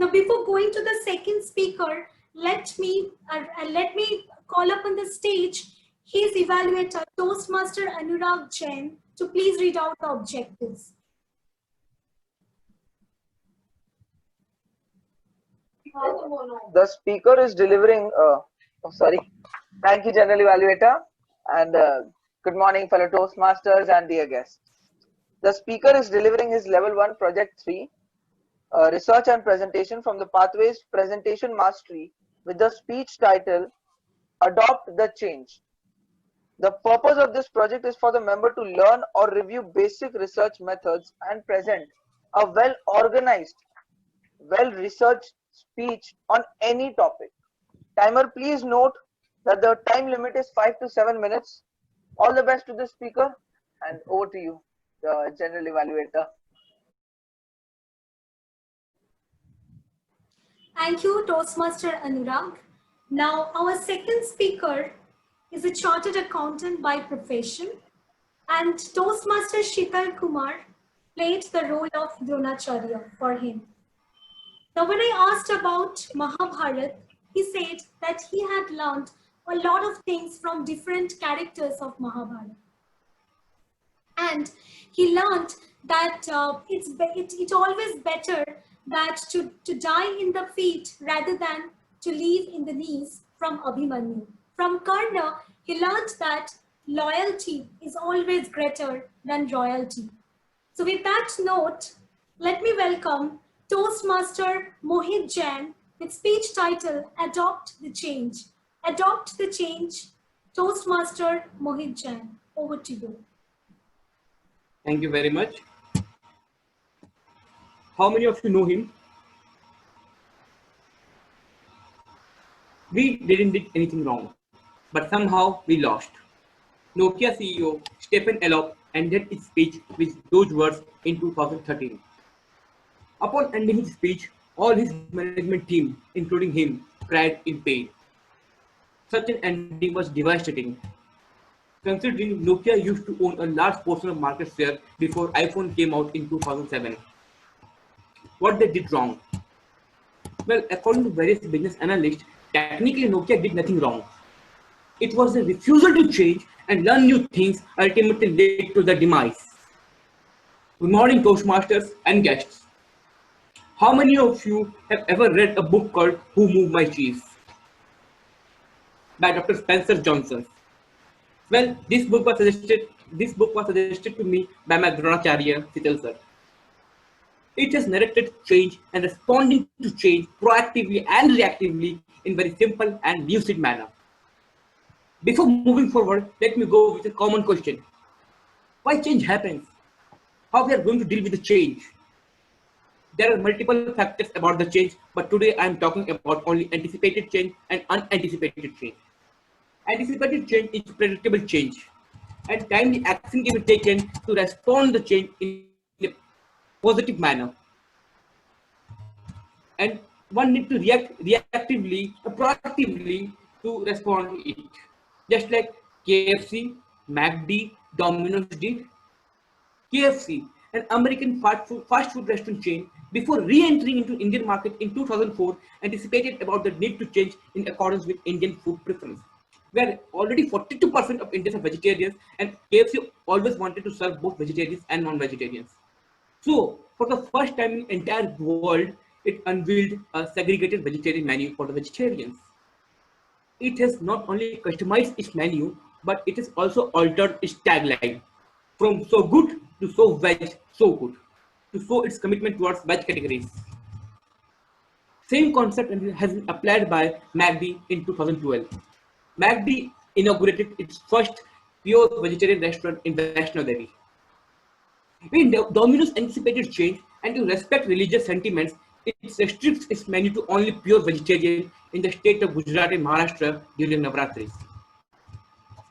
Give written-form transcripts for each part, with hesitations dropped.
Now, before going to the second speaker, let me call up on the stage his evaluator, Toastmaster Anurag Jain, to please read out the objectives. The speaker is delivering. Thank you, General Evaluator, and good morning, fellow Toastmasters and dear guests. The speaker is delivering his Level 1 Project 3 research and presentation from the Pathways Presentation Mastery with the speech title Adopt the Change. The purpose of this project is for the member to learn or review basic research methods and present a well-organized, well-researched speech on any topic. Timer, please note that the time limit is 5 to 7 minutes. All the best to the speaker, and over to you, the General Evaluator. Thank you, Toastmaster Anurag. Now, our second speaker is a chartered accountant by profession, and Toastmaster Shital Kumar played the role of Dronacharya for him. Now, when I asked about Mahabharata, he said that he had learned a lot of things from different characters of Mahabharata. And he learned that it's always better that to die in the feet rather than to live in the knees from Abhimanyu. From Karna, he learned that loyalty is always greater than royalty. So with that note, let me welcome Toastmaster Mohit Jain with speech title Adopt the Change. Adopt the Change, Toastmaster Mohit Jain. Over to you. Thank you very much. How many of you know him? We didn't do anything wrong, but somehow we lost. Nokia CEO Stephen Elop ended his speech with those words in 2013. Upon ending his speech, all his management team, including him, cried in pain. Such an ending was devastating, considering Nokia used to own a large portion of market share before iPhone came out in 2007. What they did wrong? Well, according to various business analysts, technically Nokia did nothing wrong. It was the refusal to change and learn new things ultimately led to the demise. Good morning, Toastmasters and guests. How many of you have ever read a book called Who Moved My Cheese? By Dr. Spencer Johnson. Well, this book was suggested to me by my Dronacharya Sital sir. It has narrated change and responding to change proactively and reactively in very simple and lucid manner. Before moving forward, let me go with a common question. Why change happens? How we are going to deal with the change? There are multiple factors about the change, but today I am talking about only anticipated change and unanticipated change. Anticipated change is predictable change, and timely action can be taken to respond to the change in a positive manner. And one need to react reactively, proactively to respond to it. Just like KFC, McD, Domino's did. KFC, an American fast food restaurant chain, before re-entering into Indian market in 2004, anticipated about the need to change in accordance with Indian food preference. Where already 42% of Indians are vegetarians, and KFC always wanted to serve both vegetarians and non-vegetarians. So, for the first time in the entire world, it unveiled a segregated vegetarian menu for the vegetarians. It has not only customized its menu, but it has also altered its tagline from so good to so veg, so good, to show its commitment towards veg categories. Same concept has been applied by McD in 2012. McD inaugurated its first pure vegetarian restaurant in Vaishno Devi. When Domino's anticipated change and to respect religious sentiments, it restricts its menu to only pure vegetarian in the state of Gujarat and Maharashtra during Navratris.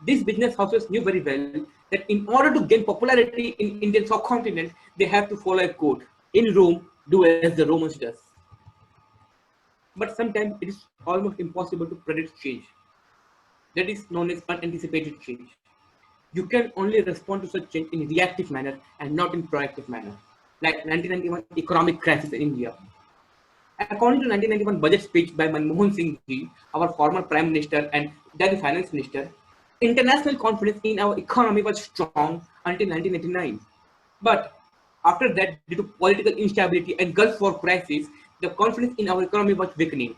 These business houses knew very well that in order to gain popularity in Indian subcontinent, they have to follow a code. In Rome, do as the Romans does. But sometimes it is almost impossible to predict change. That is known as unanticipated change. You can only respond to such change in a reactive manner and not in proactive manner, like 1991 economic crisis in India. According to 1991 budget speech by Manmohan Singh ji, our former Prime Minister and then Finance Minister, international confidence in our economy was strong until 1989. But after that, due to political instability and Gulf War crisis, the confidence in our economy was weakening.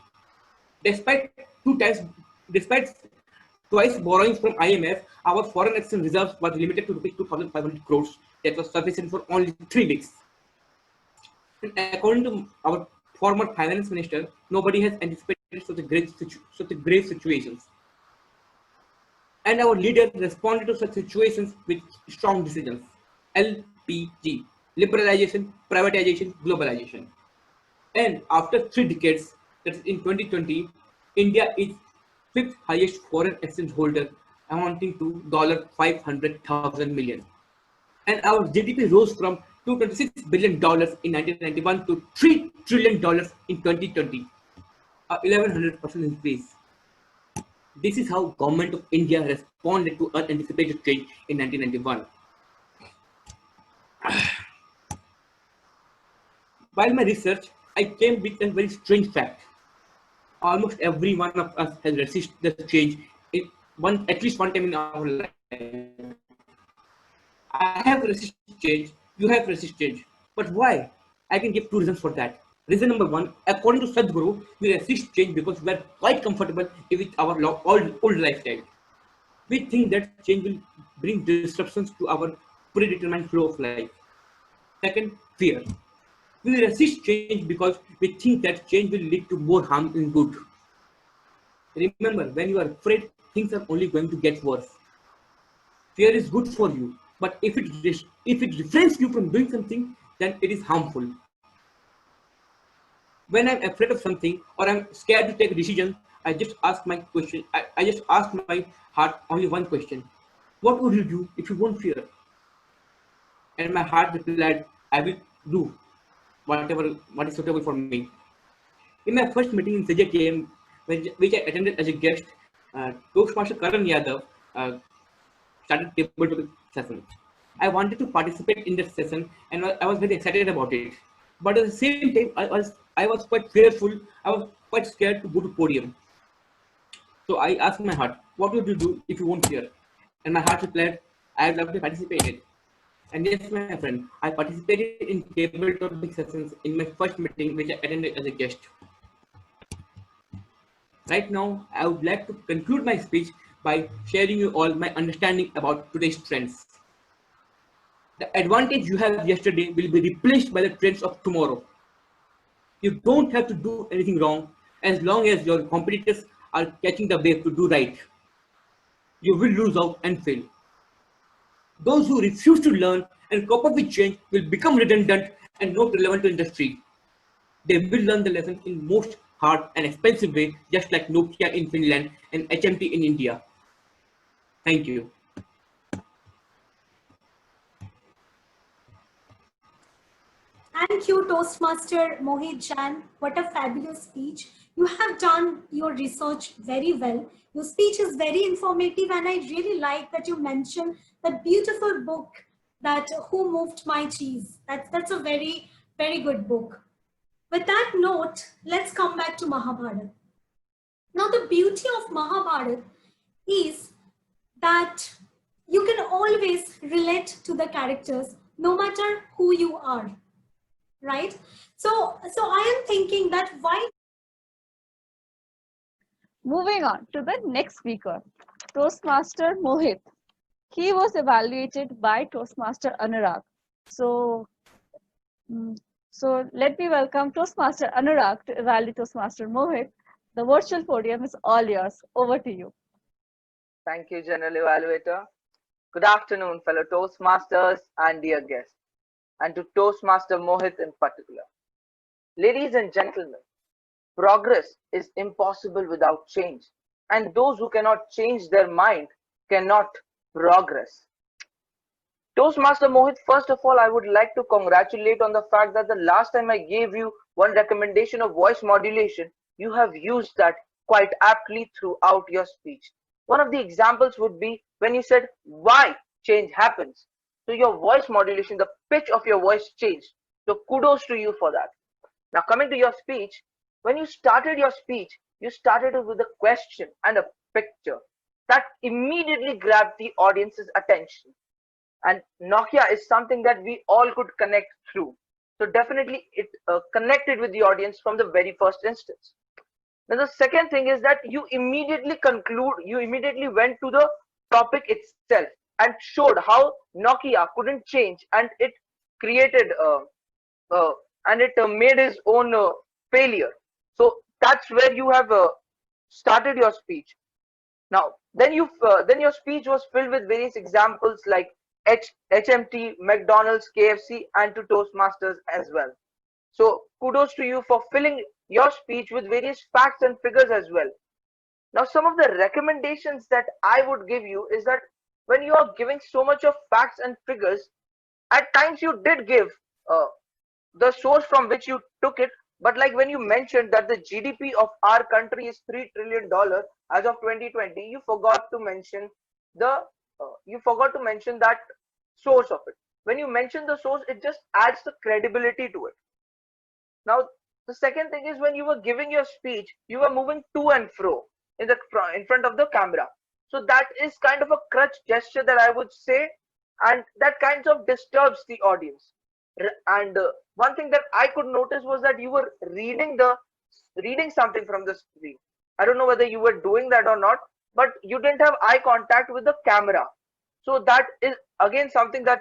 Despite two times, despite twice borrowing from IMF, our foreign exchange reserves was limited to rupees 2,500 crores. That was sufficient for only 3 weeks. And according to our former finance minister, nobody has anticipated such a grave situations. And our leader responded to such situations with strong decisions. LPG, liberalization, privatization, globalization. And after 3 decades, that is in 2020, India is fifth highest foreign exchange holder, amounting to $500,000 million. And our GDP rose from $226 billion in 1991 to $3 trillion in 2020, a 1100% increase. This is how Government of India responded to unanticipated change in 1991. While my research, I came with a very strange fact. Almost every one of us has resisted the change at least one time in our life. I have resisted change, you have resisted change. But why? I can give two reasons for that. Reason number one, according to Sadhguru, we resist change because we are quite comfortable with our old lifestyle. We think that change will bring disruptions to our predetermined flow of life. Second, fear. We resist change because we think that change will lead to more harm than good. Remember, when you are afraid, things are only going to get worse. Fear is good for you, but if it refrains you from doing something, then it is harmful. When I'm afraid of something or I'm scared to take a decision, I just ask my question. I just ask my heart only one question: what would you do if you won't fear? And my heart replied, I will do what is suitable for me. In my first meeting in CJKM, which I attended as a guest, Toastmaster Karan Yadav started tabletop session. I wanted to participate in that session, and I was very excited about it. But at the same time, I was quite fearful. I was quite scared to go to podium. So I asked my heart, "What would you do if you won't fear?" And my heart replied, "I'd love to participate." And yes, my friend, I participated in tabletop sessions in my first meeting, which I attended as a guest. Right now, I would like to conclude my speech by sharing you all my understanding about today's trends. The advantage you have yesterday will be replaced by the trends of tomorrow. You don't have to do anything wrong as long as your competitors are catching the wave to do right. You will lose out and fail. Those who refuse to learn and cope up with change will become redundant and not relevant to industry. They will learn the lesson in most hard and expensive way, just like Nokia in Finland and HMT in India. Thank you. Thank you, Toastmaster Mohit Jain. What a fabulous speech. You have done your research very well. Your speech is very informative, and I really like that you mentioned that beautiful book that Who Moved My Cheese. That's a very, very good book. With that note, let's come back to Mahabharata. Now, the beauty of Mahabharata is that you can always relate to the characters no matter who you are, right? So I am thinking that why. Moving on to the next speaker, Toastmaster Mohit. He was evaluated by Toastmaster Anurag. So, so let me welcome Toastmaster Anurag to evaluate Toastmaster Mohit. The virtual podium is all yours. Over to you. Thank you, General Evaluator. Good afternoon, fellow Toastmasters and dear guests, and to Toastmaster Mohit in particular. Ladies and gentlemen, progress is impossible without change, and those who cannot change their mind cannot progress. Toastmaster Mohit, first of all, I would like to congratulate on the fact that the last time I gave you one recommendation of voice modulation, you have used that quite aptly throughout your speech. One of the examples would be when you said why change happens. So your voice modulation, the pitch of your voice changed. So kudos to you for that. Now coming to your speech, when you started your speech, you started it with a question and a picture that immediately grabbed the audience's attention. And Nokia is something that we all could connect through. So definitely it connected with the audience from the very first instance. Now the second thing is that you immediately went to the topic itself and showed how Nokia couldn't change, and it created uh, and it made his own failure. So that's where you have started your speech. Now, then your speech was filled with various examples like HMT, McDonald's, KFC, and to Toastmasters as well. So kudos to you for filling your speech with various facts and figures as well. Now, some of the recommendations that I would give you is that when you are giving so much of facts and figures, at times you did give uh, the source from which you took it, but like when you mentioned that the GDP of our country is $3 trillion as of 2020, you forgot to mention that source of it. When you mention the source, it just adds the credibility to it. Now the second thing is, when you were giving your speech, you were moving to and fro in front of the camera. So that is kind of a crutch gesture that I would say, and that kind of disturbs the audience. And one thing that I could notice was that you were reading something from the screen. I don't know whether you were doing that or not, but you didn't have eye contact with the camera. So that is again something that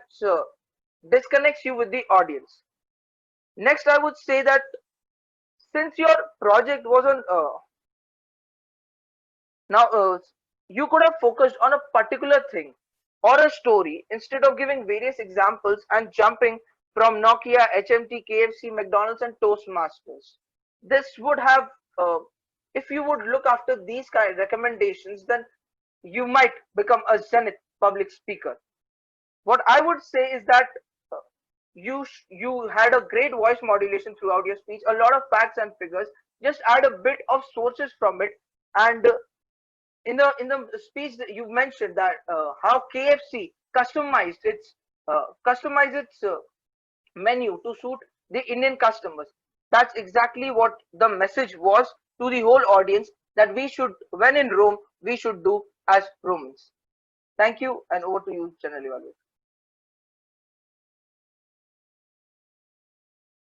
disconnects you with the audience. Next, I would say that since your project was on now you could have focused on a particular thing or a story instead of giving various examples and jumping from Nokia, HMT, KFC, McDonald's, and Toastmasters. This would have, if you would look after these kind of recommendations, then you might become a zenith public speaker. What I would say is that uh, you had a great voice modulation throughout your speech, a lot of facts and figures. Just add a bit of sources from it, and in the speech that you mentioned that how KFC customized its menu to suit the Indian customers. That's exactly what the message was to the whole audience, that we should, when in Rome, we should do as Romans. Thank you, and over to you, General Evaluator.